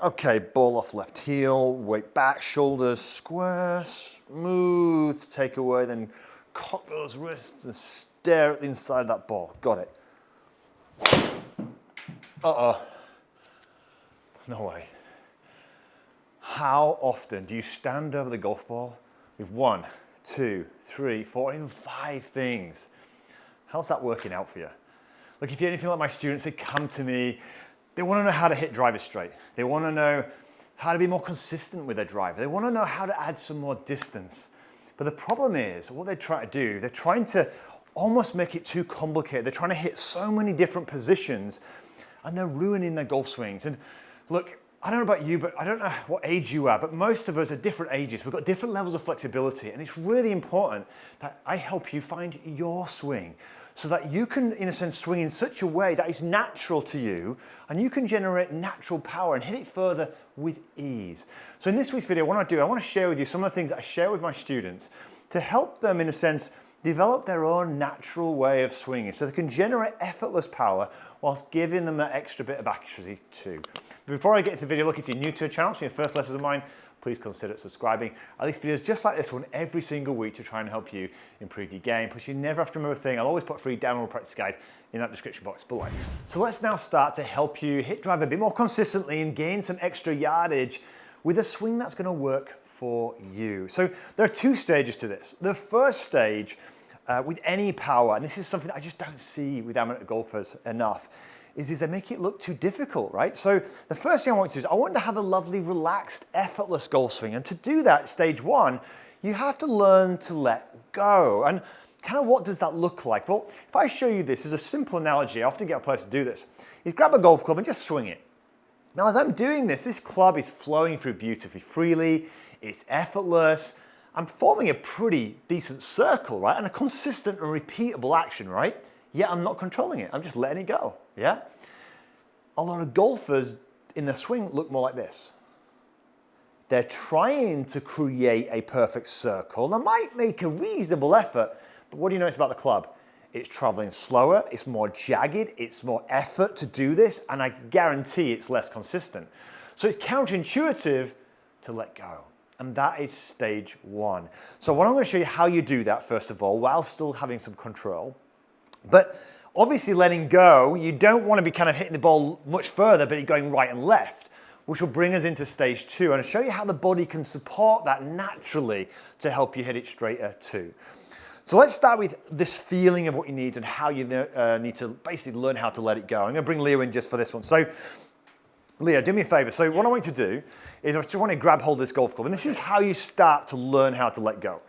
Okay, ball off left heel, weight back, shoulders square, smooth, take away, then cock those wrists and stare at the inside of that ball. Got it. Uh-oh. No way. How often do you stand over the golf ball with 1, 2, 3, 4, even 5 things? How's that working out for you? Look, if you're anything like my students, they come to me, they want to know how to hit drivers straight. They want to know how to be more consistent with their driver. They want to know how to add some more distance. But the problem is, what they try to do, they're trying to almost make it too complicated. They're trying to hit so many different positions, and they're ruining their golf swings. And look, I don't know about you, but I don't know what age you are, but most of us are different ages. We've got different levels of flexibility, and it's really important that I help you find your swing so that you can, in a sense, swing in such a way that is natural to you, and you can generate natural power and hit it further with ease. So in this week's video, what I want to share with you some of the things that I share with my students to help them, in a sense, develop their own natural way of swinging so they can generate effortless power whilst giving them that extra bit of accuracy too. But before I get into the video, look, if you're new to the channel, it's your first lessons of mine, please consider subscribing. I release videos just like this one every single week to try and help you improve your game. Plus, you never have to remember a thing. I'll always put a free download practice guide in that description box below. So let's now start to help you hit drive a bit more consistently and gain some extra yardage with a swing that's going to work for you. So there are 2 stages to this. The first stage with any power, and this is something that I just don't see with amateur golfers enough, is they make it look too difficult, right? So the first thing I want to do is I want to have a lovely, relaxed, effortless golf swing. And to do that, stage 1, you have to learn to let go. And kind of what does that look like? Well, if I show you this as a simple analogy, I often get a player to do this. You grab a golf club and just swing it. Now, as I'm doing this, this club is flowing through beautifully freely. It's effortless. I'm forming a pretty decent circle, right? And a consistent and repeatable action, right? Yet I'm not controlling it. I'm just letting it go, yeah? A lot of golfers in their swing look more like this. They're trying to create a perfect circle. They might make a reasonable effort, but what do you notice about the club? It's traveling slower, it's more jagged, it's more effort to do this, and I guarantee it's less consistent. So it's counterintuitive to let go. And that is stage 1. So what I'm going to show you how you do that, first of all, while still having some control. But obviously letting go, you don't want to be kind of hitting the ball much further, but you're going right and left, which will bring us into stage 2 and show you how the body can support that naturally to help you hit it straighter too. So let's start with this feeling of what you need and how you need to basically learn how to let it go. I'm going to bring Leo in just for this one. So Leo, do me a favor. So what I want you to do is I just want to grab hold of this golf club, and this is how you start to learn how to let go.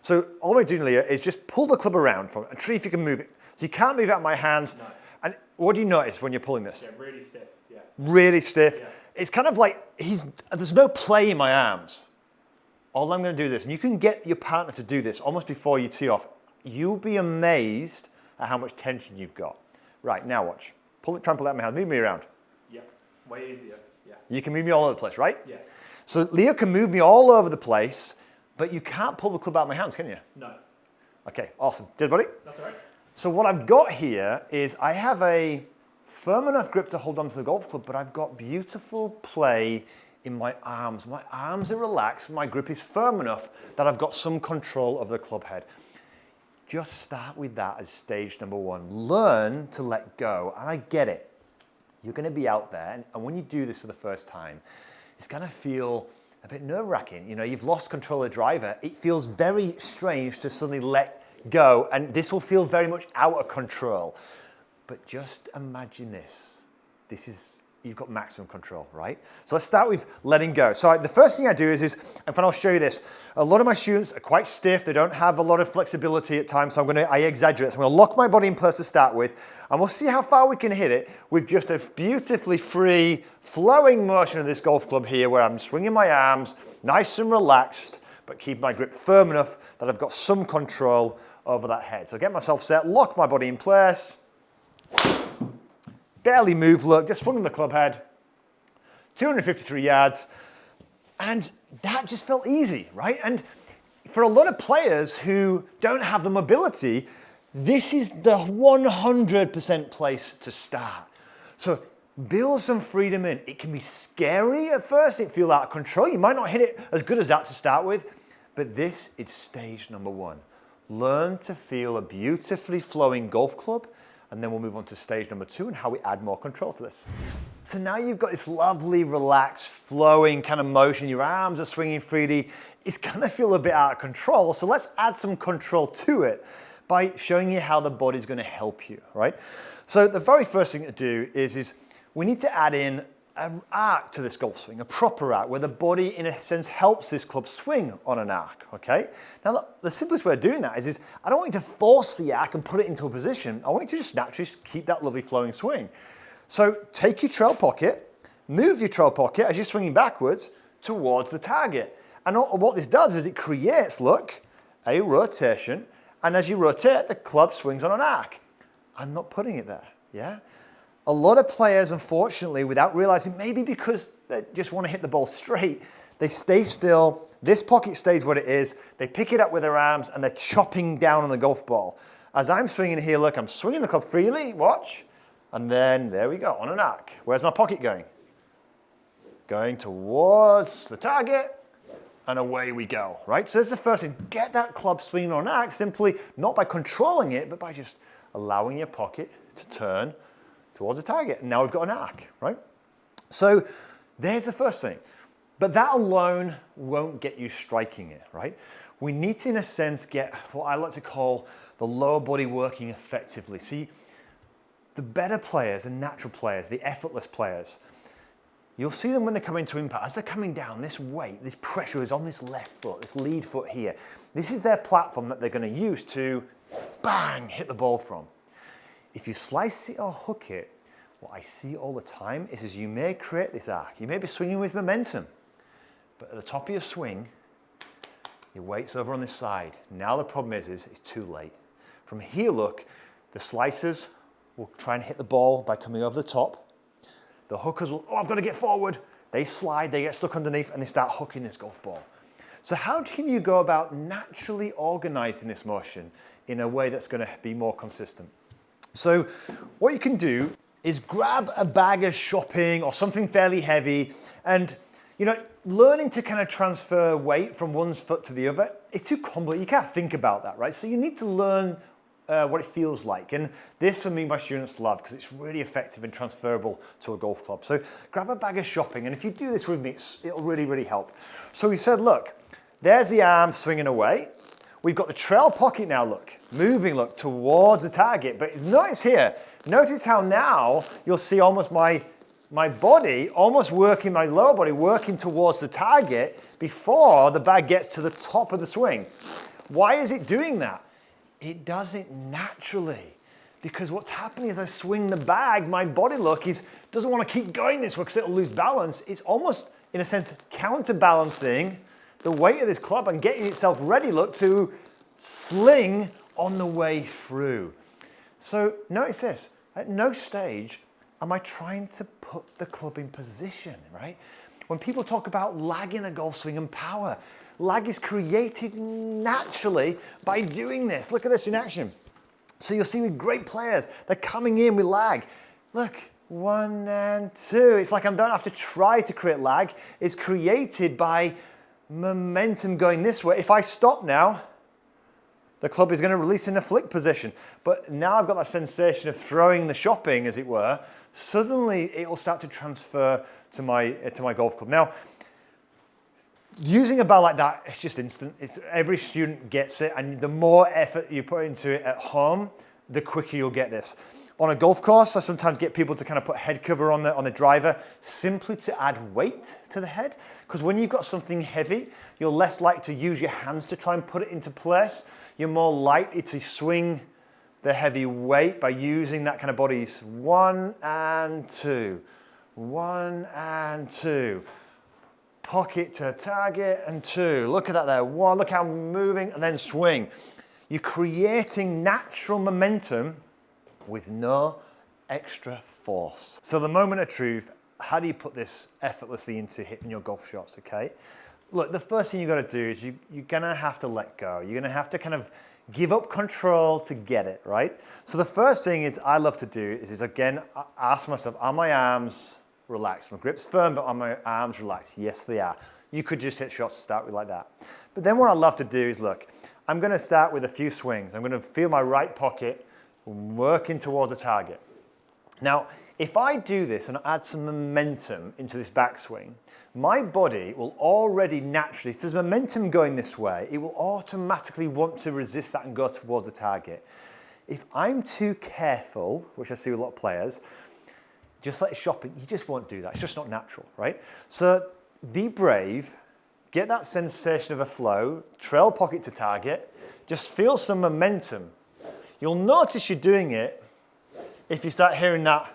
So all I'm doing, Leo, is just pull the club around from it and see if you can move it. So you can't move it out of my hands. No. And what do you notice when you're pulling this? Yeah, really stiff. Yeah. Really stiff. Yeah. It's kind of like there's no play in my arms. All I'm going to do is this, and you can get your partner to do this almost before you tee off. You'll be amazed at how much tension you've got. Right, now watch. Try and pull that out of my hand. Move me around. Yeah, way easier. Yeah. You can move me all over the place, right? Yeah. So Leo can move me all over the place, but you can't pull the club out of my hands, can you? No. Okay, awesome. Cheers, buddy. That's all right. So what I've got here is I have a firm enough grip to hold onto the golf club, but I've got beautiful play in my arms. My arms are relaxed. My grip is firm enough that I've got some control of the club head. Just start with that as stage number 1. Learn to let go. And I get it. You're going to be out there, and when you do this for the first time, it's going to feel a bit nerve-wracking. You know, you've lost control of the driver. It feels very strange to suddenly let go, and this will feel very much out of control. But just imagine this. You've got maximum control, right? So let's start with letting go. So the first thing I do is and I'll show you this. A lot of my students are quite stiff. They don't have a lot of flexibility at times, so I exaggerate. So I'm going to lock my body in place to start with, and we'll see how far we can hit it with just a beautifully free, flowing motion of this golf club here, where I'm swinging my arms, nice and relaxed, but keep my grip firm enough that I've got some control over that head. So get myself set, lock my body in place. Barely move, look, just swinging the club head, 253 yards, and that just felt easy, right? And for a lot of players who don't have the mobility, this is the 100% place to start. So Build some freedom in. It can be scary at first, it feels out of control. You might not hit it as good as that to start with, but this is stage number one. Learn to feel a beautifully flowing golf club, and then we'll move on to stage number two and how we add more control to this. So now you've got this lovely, relaxed, flowing kind of motion. Your arms are swinging freely. It's gonna feel a bit out of control, so let's add some control to it by showing you how the body's gonna help you, right? So the very first thing to do is we need to add in an arc to this golf swing, a proper arc, where the body, in a sense, helps this club swing on an arc, okay? Now, the simplest way of doing that is I don't want you to force the arc and put it into a position. I want you to just naturally keep that lovely flowing swing. So take your trail pocket, move your trail pocket as you're swinging backwards towards the target. And what this does is it creates, look, a rotation, and as you rotate, the club swings on an arc. I'm not putting it there, yeah? A lot of players, unfortunately, without realizing, maybe because they just want to hit the ball straight, they stay still, this pocket stays what it is, they pick it up with their arms, and they're chopping down on the golf ball. As I'm swinging here, look, I'm swinging the club freely, watch, and then there we go, on an arc. Where's my pocket going? Going towards the target, and away we go, right? So that's the first thing. Get that club swinging on an arc, simply not by controlling it, but by just allowing your pocket to turn towards the target. And now we've got an arc, right? So there's the first thing. But that alone won't get you striking it, right? We need to, in a sense, get what I like to call the lower body working effectively. See, the better players, the natural players, the effortless players, you'll see them when they come into impact. As they're coming down, this weight, this pressure is on this left foot, this lead foot here. This is their platform that they're going to use to, bang, hit the ball from. If you slice it or hook it, what I see all the time is you may create this arc. You may be swinging with momentum, but at the top of your swing, your weight's over on this side. Now the problem is it's too late. From here, look, the slicers will try and hit the ball by coming over the top. The hookers will, I've got to get forward. They slide, they get stuck underneath, and they start hooking this golf ball. So how can you go about naturally organizing this motion in a way that's going to be more consistent? So what you can do is grab a bag of shopping or something fairly heavy, and learning to kind of transfer weight from one foot to the other, it's too complicated. You can't think about that, right? So you need to learn what it feels like. And this, for me, my students love because it's really effective and transferable to a golf club. So grab a bag of shopping, and if you do this with me, it'll really, really help. So we said, look, there's the arm swinging away. We've got the trail pocket now, look, moving, look, towards the target. But notice here, notice how now you'll see almost my body almost working, my lower body working towards the target before the bag gets to the top of the swing. Why is it doing that? It does it naturally. Because what's happening is I swing the bag, my body, look, doesn't want to keep going this way because it'll lose balance. It's almost, in a sense, counterbalancing the weight of this club and getting itself ready, look, to sling on the way through. So notice this, at no stage am I trying to put the club in position, right? When people talk about lag in a golf swing and power, lag is created naturally by doing this. Look at this in action. So you'll see with great players, they're coming in with lag. Look, 1 and 2. It's like I don't have to try to create lag. It's created by momentum going this way. If I stop now, the club is going to release in a flick position. But now I've got that sensation of throwing the shopping, as it were. Suddenly it will start to transfer to my golf club. Now, using a ball like that, it's just instant. Every student gets it, and the more effort you put into it at home, the quicker you'll get this. On a golf course, I sometimes get people to kind of put head cover on the driver simply to add weight to the head. Because when you've got something heavy, you're less likely to use your hands to try and put it into place. You're more likely to swing the heavy weight by using that kind of body. 1 and 2. 1 and 2. Pocket to target and 2. Look at that there. 1, look how I'm moving, and then swing. You're creating natural momentum with no extra force. So the moment of truth, how do you put this effortlessly into hitting your golf shots, okay? Look, the first thing you've got to do is you're going to have to let go. You're going to have to kind of give up control to get it, right? So the first thing is I love to do is again, ask myself, are my arms relaxed? My grip's firm, but are my arms relaxed? Yes, they are. You could just hit shots to start with like that. But then what I love to do is, look, I'm gonna start with a few swings. I'm gonna feel my right pocket working towards a target. Now, if I do this and add some momentum into this backswing, my body will already naturally, if there's momentum going this way, it will automatically want to resist that and go towards the target. If I'm too careful, which I see with a lot of players, just like shopping, you just won't do that. It's just not natural, right? So be brave, get that sensation of a flow, trail pocket to target, just feel some momentum. You'll notice you're doing it if you start hearing that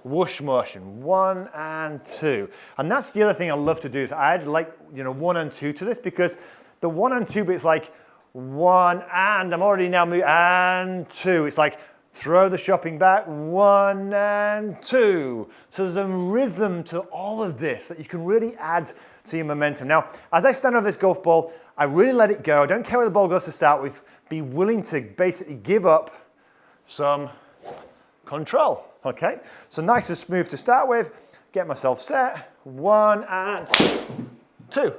whoosh motion, 1 and 2. And that's the other thing I love to do is I add like, 1 and 2 to this, because the 1 and 2 bit's like 1 and I'm already now moving and 2. It's like throw the shopping back, 1 and 2. So there's a rhythm to all of this that you can really add to your momentum. Now, as I stand over this golf ball, I really let it go. I don't care where the ball goes to start with. Be willing to basically give up some control. Okay, so nice and smooth to start with. Get myself set. 1 and 2.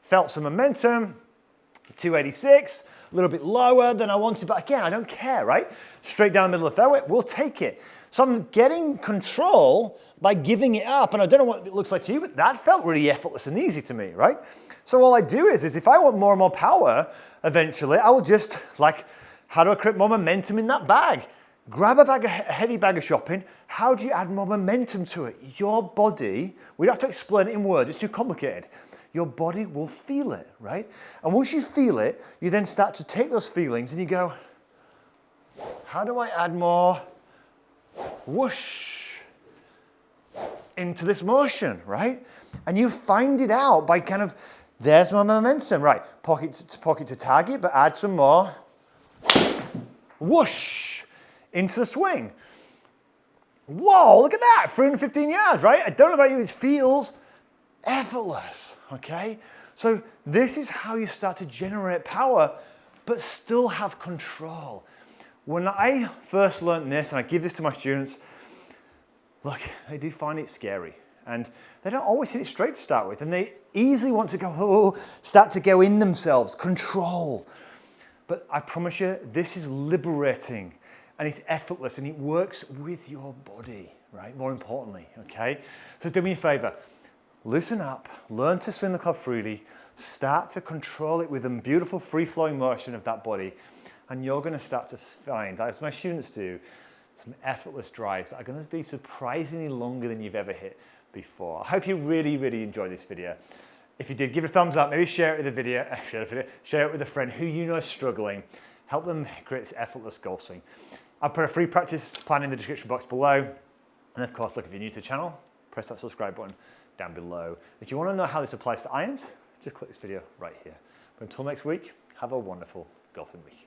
Felt some momentum. 286. A little bit lower than I wanted, but again, I don't care, right? Straight down the middle of the fairway, we'll take it. So I'm getting control by giving it up, and I don't know what it looks like to you, but that felt really effortless and easy to me, right? So all I do is if I want more and more power, eventually, I will just, like, how do I create more momentum in that bag? Grab a heavy bag of shopping. How do you add more momentum to it? Your body, we don't have to explain it in words, it's too complicated. Your body will feel it, right? And once you feel it, you then start to take those feelings and you go, how do I add more whoosh into this motion, right? And you find it out by kind of, there's my momentum, right? Pocket to target, but add some more whoosh into the swing. Whoa, look at that, 315 yards, right? I don't know about you, it feels effortless, okay? So this is how you start to generate power, but still have control. When I first learned this, and I give this to my students, look, they do find it scary. And they don't always hit it straight to start with, and they easily want to go, start to go in themselves, control. But I promise you, this is liberating. And it's effortless and it works with your body, right? More importantly, okay? So do me a favor, loosen up, learn to swing the club freely, start to control it with a beautiful free-flowing motion of that body, and you're gonna start to find, as my students do, some effortless drives that are gonna be surprisingly longer than you've ever hit before. I hope you really, really enjoyed this video. If you did, give it a thumbs up, maybe share it with share it with a friend who you know is struggling. Help them create this effortless golf swing. I'll put a free practice plan in the description box below. And of course, look, if you're new to the channel, press that subscribe button down below. If you want to know how this applies to irons, just click this video right here. But until next week, have a wonderful golfing week.